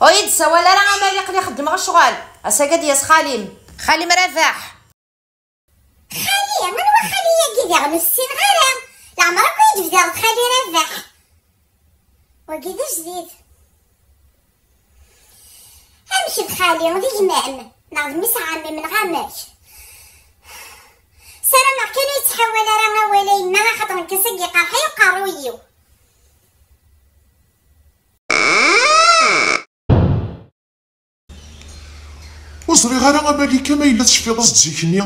ويد سوالا راه مالك اللي خدم غير شغل اساكا دياس خالي مرافاح خالي من هو خالي كي داغ السين غير العمر كيد في دار خالي رافاح وكيدا جديد امشي بخالي ودي جمام نعرف مس عمي من غامك سارة ما كانوا يتحول راه ولا ما خاطر نكسق قرحي وقرويو وصري غير مالكه ما الا تشفي زيكني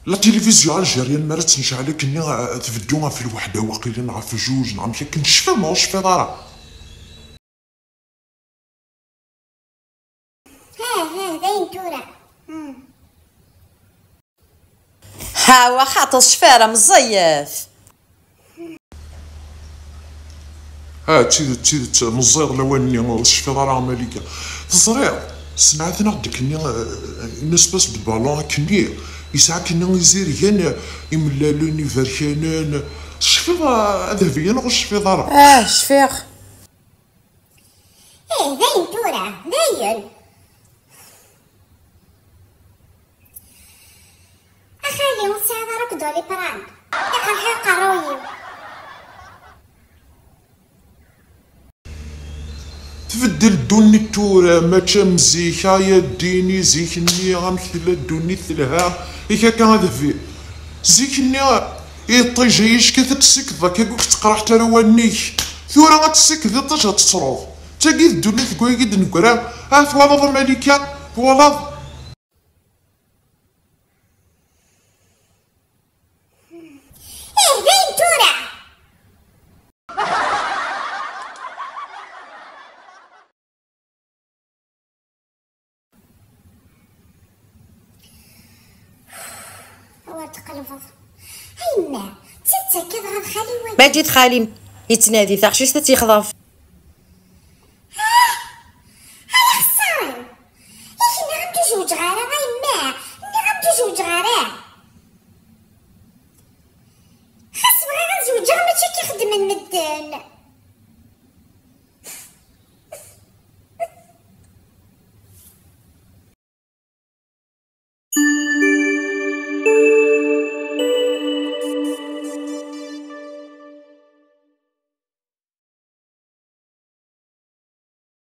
لا تلفزيون الجيريان مرات تنشعل كني تفدوها في الوحده واقيلا نعرف في جوج نعم كنشفى ما شفي ضرا ها باين تورا ها واخا تصفيره مزيف تي مزير لواني شفي ضرا مالكه تصري سمعتنا ديك نسبس بالبالون كني يسعى كنا يزيريان يملالوني فركانان شفي ذهبيا غش شفي ضرا شفيخ باين تورا باين اخالي وساعة ركضوا لي بران يقرحي قرويو تفدل دوني تورا ما تمزيكا يا ديني زيكني غمثلا دوني ثلها إيكا كان هذا في زيكني يطيجيش كي تسكض كيقولك تقرح ترى وانيك ثورا غتسكض تجا تتصروف تاقي الدنيا تقول قد نقرا ثوالظ مالكا ثوالظ باين تورا تقلفظ هيما تتا كذا خالي ما جيت خالي يتنادي ثاخ شي تيخضف